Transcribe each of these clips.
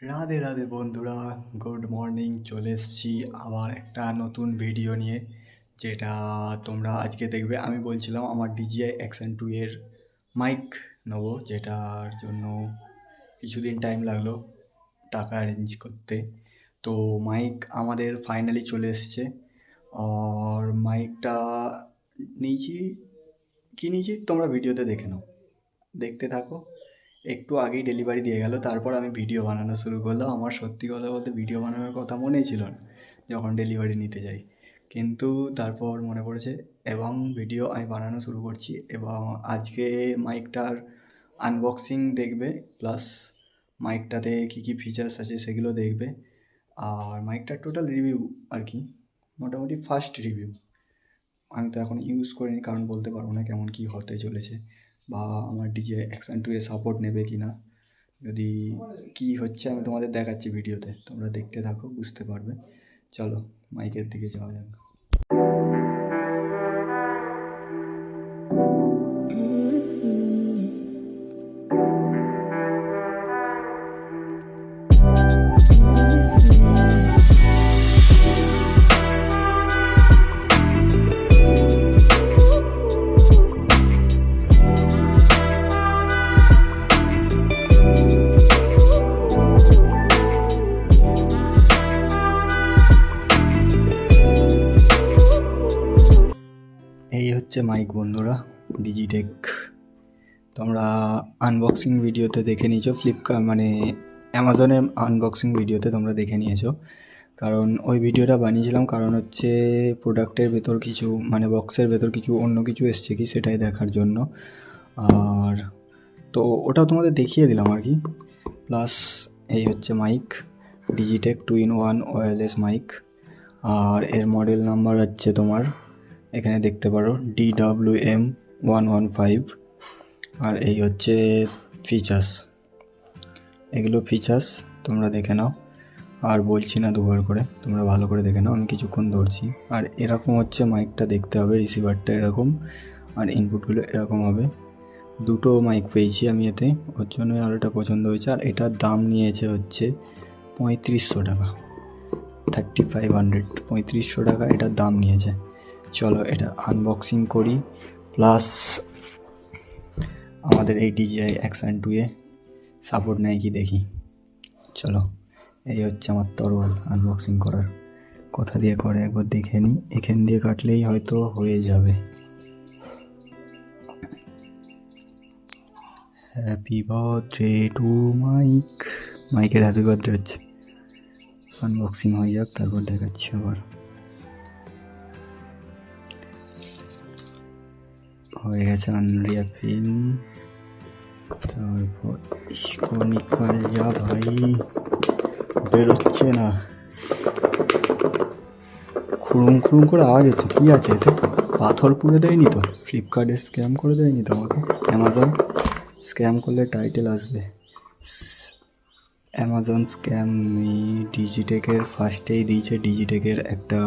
রাধে রাধে বন্ধুরা, good morning. চলে এসেছি আবার একটা নতুন ভিডিও নিয়ে, যেটা তোমরা আজকে দেখবে। আমি বলছিলাম আমার DJI Action 2 এর মাইক নেবো, যেটার জন্য কিছুদিন টাইম লাগলো টাকা অ্যারেঞ্জ করতে। তো মাইক আমাদের ফাইনালি চলে এসছে। আর মাইকটা কিনেছি, তোমরা ভিডিওতে দেখে নাও, দেখতে থাকো। একটু আগেই ডেলিভারি দিয়ে গেল, তারপর আমি ভিডিও বানানো শুরু করলাম। আমার সত্যি কথা বলতে ভিডিও বানানোর কথা মনেই ছিল না যখন ডেলিভারি নিতে যাই, কিন্তু তারপর মনে পড়েছে এবং ভিডিও আমি বানানো শুরু করছি। এবং আজকে মাইকটার আনবক্সিং দেখবে, প্লাস মাইকটাতে কী কী ফিচার্স আছে সেগুলো দেখবে। আর মাইকটার টোটাল রিভিউ আর কি, মোটামুটি ফার্স্ট রিভিউ। আমি তো এখন ইউজ করিনি, কারণ বলতে পারবো না কেমন কী হতে চলেছে, বা আমার DJI Action 2 এ সাপোর্ট নেবে কি না। যদি কী হচ্ছে আমি তোমাদের দেখাচ্ছি ভিডিওতে, তোমরা দেখতে থাকো, বুঝতে পারবে। চলো মাইকের দিকে যাওয়া যাক। এই হচ্ছে মাইক বন্ধুরা, ডিজিটেক। তোমরা আনবক্সিং ভিডিওতে দেখে নিয়েছো, ফ্লিপকার্ট মানে অ্যামাজনের আনবক্সিং ভিডিওতে তোমরা দেখে নিয়েছো। কারণ ওই ভিডিওটা বানিয়েছিলাম কারণ হচ্ছে প্রোডাক্টের ভেতর কিছু, মানে বক্সের ভেতর কিছু অন্য কিছু এসছে কি সেটাই দেখার জন্য। আর তো ওটাও তোমাদের দেখিয়ে দিলাম আর কি। প্লাস এই হচ্ছে mic, Digitek 2-in-1 wireless mic. আর এর মডেল নাম্বার হচ্ছে তোমার এখানে দেখতে পারো DWM115। আর এই হচ্ছে ফিচার্স, এগুলো ফিচার্স তোমরা দেখে নাও। আর বলছি না দুবার করে, তোমরা ভালো করে দেখে নাও, আমি কিছুক্ষণ ধরছি। আর এরকম হচ্ছে মাইকটা দেখতে হবে, রিসিভারটা এরকম, আর ইনপুটগুলো এরকম হবে। দুটো মাইক পেয়েছি আমি এতে, ওর জন্যই আর এটা পছন্দ হয়েছে। আর এটার দাম নিয়েছে হচ্ছে 3500 টাকা, 3500, 3500 টাকা এটার দাম নিয়েছে। চলো এটা আনবক্সিং করি, প্লাস আমাদের এই DJI Action 2 এ সাপোর্ট নেয় কি দেখি। চলো, এই হচ্ছে আমার তরোয়াল আনবক্সিং করার। কোথা দিয়ে করে একবার দেখে নিই, এখান দিয়ে কাটলেই হয়তো হয়ে যাবে। হ্যাপি বার্থডে টু মাইক, মাইকের হ্যাপি বার্থডে হচ্ছে। আনবক্সিং হয়ে যাক, তারপর দেখাচ্ছি আবার। হয়ে গেছে আনরিয়াপিং, তারপর ইসকো নিকল যা ভাই, বেরোচ্ছে না, খুঁড়ুম খুঁড়ুম করে আওয়াজ হচ্ছে। কী আছে এতে? পাথর পুড়ে দেয়নি তো? ফ্লিপকার্টে স্ক্যাম করে দেয়নি তো আমাকে? অ্যামাজন স্ক্যাম করলে টাইটেল আসবে, অ্যামাজন স্ক্যাম। ডিজিটেকের ফার্স্টেই দিয়েছে ডিজিটেকের একটা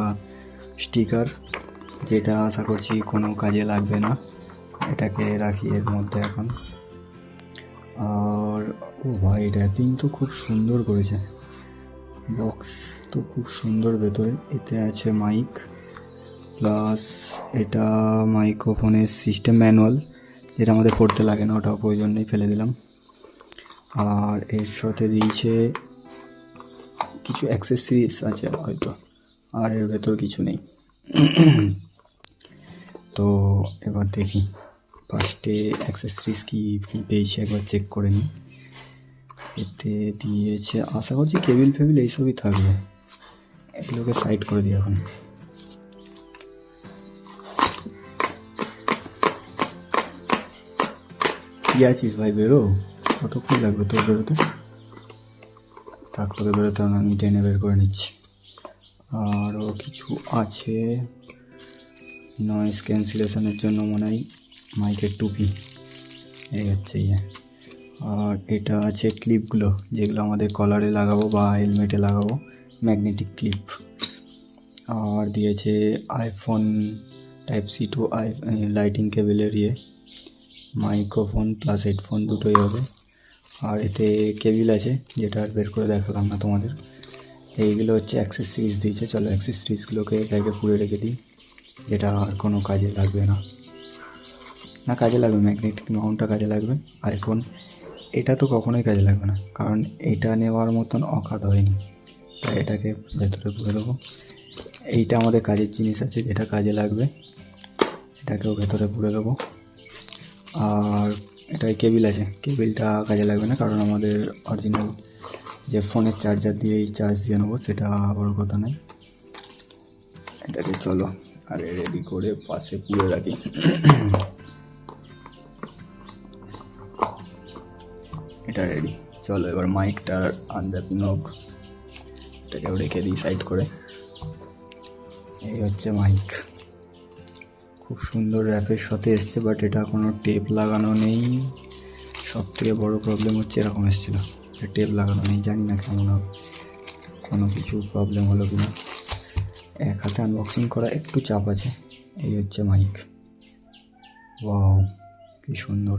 স্টিকার, যেটা আশা করছি কোনো কাজে লাগবে না। এটাকে রাখি এর মধ্যে এখন। আর ও ভাই, র্যাপিং তো খুব সুন্দর করেছে, বক্স তো খুব সুন্দর ভেতরে। এতে আছে মাইক, প্লাস এটা মাইক্রোফোনের সিস্টেম ম্যানুয়াল, যেটা আমাদের পড়তে লাগে না, ওটাও প্রয়োজন নেই, ফেলে দিলাম। আর এর সাথে দিয়েছে কিছু অ্যাক্সেসরিজ আছে হয়তো, আর এর ভেতর কিছু নেই। তো এবার দেখি ফার্স্টে অ্যাক্সেসরিজ কী কী পেয়েছি একবার চেক করে নিই। এতে দিয়েছে, আশা করছি কেবিল ফেবিল এইসবই থাকবে। এগুলোকে সাইড করে দিই এখন। কী আছিস ভাই, বেরো, কতক্ষণ লাগবে তোর বেরোতে? থাক, তোকে বেরোতে হবে, আমি টেনে বের করে নিচ্ছি। আরও কিছু আছে, নয়েজ ক্যান্সেলেশনের জন্য মনে হয় মাইকের টুপি, এই হচ্ছে ইয়ে। আর এটা আছে ক্লিপগুলো, যেগুলো আমাদের কলারে লাগাবো বা হেলমেটে লাগাবো, ম্যাগনেটিক ক্লিপ। আর দিয়েছে আইফোন Type-C টু লাইটিং কেবেলের ইয়ে, মাইক্রোফোন প্লাস হেডফোন দুটোই হবে। আর এতে কেবিল আছে, যেটা আর বের করে দেখালাম না তোমাদের। এইগুলো হচ্ছে অ্যাক্সেসরিজ দিয়েছে। চলো অ্যাক্সেসরিজগুলোকে ব্যাগে পুরে রেখে দিই, যেটা আর কোনো কাজে লাগবে না। না, কাজে লাগবে, ম্যাগনেটিক মাউন্টটা কাজে লাগবে। আর এখন এটা তো কখনোই কাজে লাগবে না, কারণ এটা নেওয়ার মতন অকাত হয়নি, তাই এটাকে ভেতরে পুরে দেবো। এইটা আমাদের কাজের জিনিস আছে, যেটা কাজে লাগবে, এটাকেও ভেতরে পুরে দেবো। আর এটাই কেবিল আছে, কেবিলটা কাজে লাগবে না, কারণ আমাদের অরিজিনাল যে ফোনের চার্জার দিয়েই চার্জ দিয়ে নেবো, সেটা বড় কথা নয়। এটাকে চলো আরে রেডি করে পাশে পুরে রাখি। এটা রেডি। চলো এবার মাইকটার আনর্যাপিং হোক, এটাকেও রেখে দিই সাইড করে। এই হচ্ছে মাইক, খুব সুন্দর র্যাপের সাথে এসছে, বাট এটা কোনো টেপ লাগানো নেই। সব থেকে বড়ো প্রবলেম হচ্ছে এরকম এসেছিলো, টেপ লাগানো নেই। জানি না কেমন হবে, কোনো কিছু প্রবলেম হলো কি না। এক হাতে আনবক্সিং করা একটু চাপ আছে। এই হচ্ছে মাইক, ওয়াও কি সুন্দর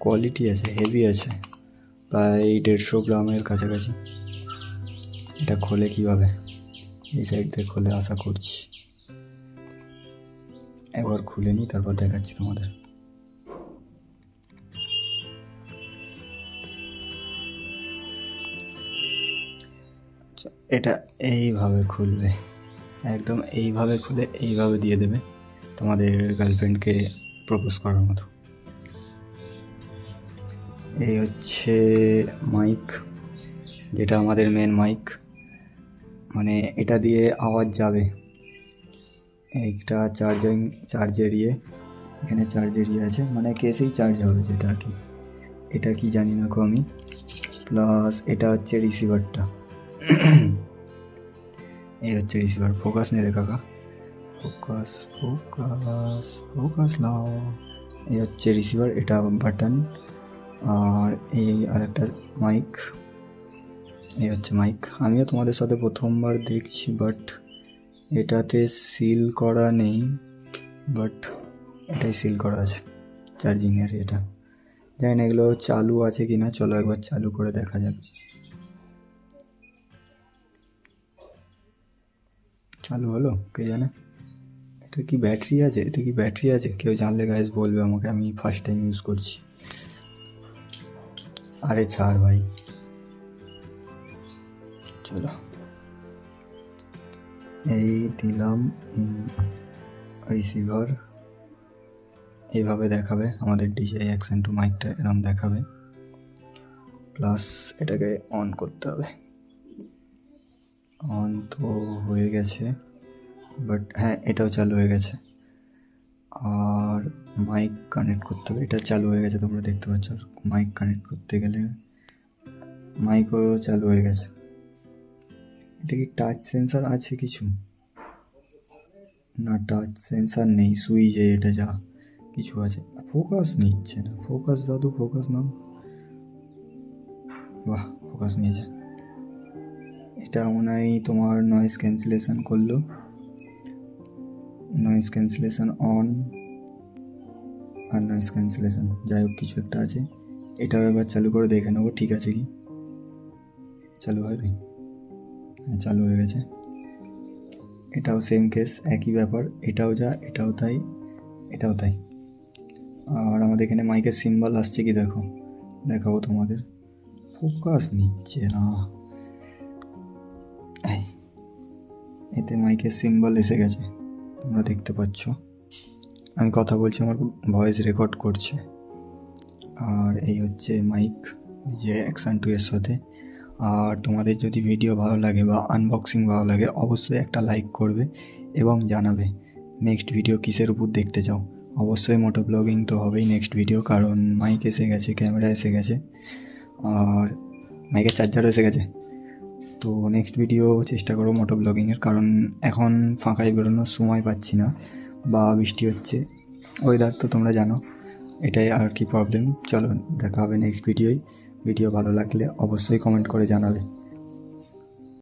কোয়ালিটি আছে, হেভি আছে, প্রায় 150 গ্রামের কাছাকাছি। এটা খোলে কীভাবে, এই সাইড থেকে খোলে আশা করছি। একবার খুলে নিই, তারপর দেখাচ্ছি তোমাদের। এটা এইভাবে খুলবে, একদম এইভাবে খুলে এইভাবে দিয়ে দেবে তোমাদের গার্লফ্রেন্ডকে প্রপোজ করার মতো। এই হচ্ছে মাইক, যেটা আমাদের মেন মাইক, মানে এটা দিয়ে আওয়াজ যাবে। এইটা চার্জের ইয়ে, এখানে চার্জের ইয়ে আছে, মানে কেসেই চার্জ হবে, যেটা আর কি। এটা কি জানি না গো আমি। প্লাস এটা হচ্ছে রিসিভারটা। এই হচ্ছে রিসিভার। ফোকাস নে রে কাকা, ফোকাস ফোকাস ফোকাস নাও। এই হচ্ছে রিসিভার, এটা বাটন। আর এই আরেকটা মাইক, এই হচ্ছে মাইক। আমিও তোমাদের সাথে প্রথমবার দেখছি, বাট এটাতে সিল করা নেই, বাট এটাই সিল করা আছে চার্জিংয়ের। এটা জানি না এগুলো চালু আছে কি না, চলো একবার চালু করে দেখা যাক। চালু হলো কে জানে। এটা কি ব্যাটারি আছে, এতে কি ব্যাটারি আছে? কেউ জানলে গাইস বলবে আমাকে, আমি ফার্স্ট টাইম ইউজ করছি। আরে ছাড় ভাই, চলো এই দিলাম রিসিভার। এইভাবে দেখাবে আমাদের DJI Action 2 মাইকটা, এরকম দেখাবে। প্লাস এটাকে অন করতে হবে। অন তো হয়ে গেছে, বাট হ্যাঁ এটাও চালু হয়ে গেছে। আর মাইক কানেক্ট করতে হবে, এটা চালু হয়ে গেছে, তোমরা দেখতে পাচ্ছ। মাইক কানেক্ট করতে গেলে মাইকও চালু হয়ে গেছে। এটা কি টাচ সেন্সার আছে কিছু? না, টাচ সেন্সার নেই, সুইচে এটা যা কিছু আছে। ফোকাস নিচ্ছে না, ফোকাস দাদু ফোকাস নাও। বাহ, ফোকাস নিয়েছে। এটা মনে হয় তোমার নয়েজ ক্যান্সেলেশন করলো, নয়েজ ক্যান্সেলেশন অন, আর নয়েজ ক্যান্সেলেশন যাই হোক কিছু একটা আছে। এটাও এবার চালু করে দেখে নেবো ঠিক আছে কি। চালু হয় ভাই, হ্যাঁ চালু হয়ে গেছে। এটাও সেম কেস, একই ব্যাপার, এটাও যা এটাও তাই, এটাও তাই। আর আমাদের এখানে মাইকের সিম্বল আসছে কি দেখো, দেখাবো তোমাদের। ফোকাস নিচ্ছে না, এতে মাইকের সিম্বল এসে গেছে, তোমরা দেখতে পাচ্ছ। আমি কথা বলছি, আমার ভয়েস রেকর্ড করছে। আর এই হচ্ছে মাইক যে অ্যাকশন 2 এর সাথে। আর তোমাদের যদি ভিডিও ভালো লাগে বা আনবক্সিং ভালো লাগে, অবশ্যই একটা লাইক করবে এবং জানাবে নেক্সট ভিডিও কিসের উপর দেখতে চাও। অবশ্যই মোটো ব্লগিং তো হবেই নেক্সট ভিডিও, কারণ মাইক এসে গেছে, ক্যামেরা এসে গেছে, আর মাইকের চার্জারও এসে গেছে। তো নেক্সট ভিডিও চেষ্টা করো মোটো ব্লগিংয়ের, কারণ এখন ফাঁকায় বেরোনোর সময় পাচ্ছি না, বা বৃষ্টি হচ্ছে, ওয়েদার তো তোমরা জানো, এটাই আর কি প্রবলেম। চলো দেখা হবে নেক্সট ভিডিওয়। ভিডিও ভালো লাগলে অবশ্যই কমেন্ট করে জানাবে।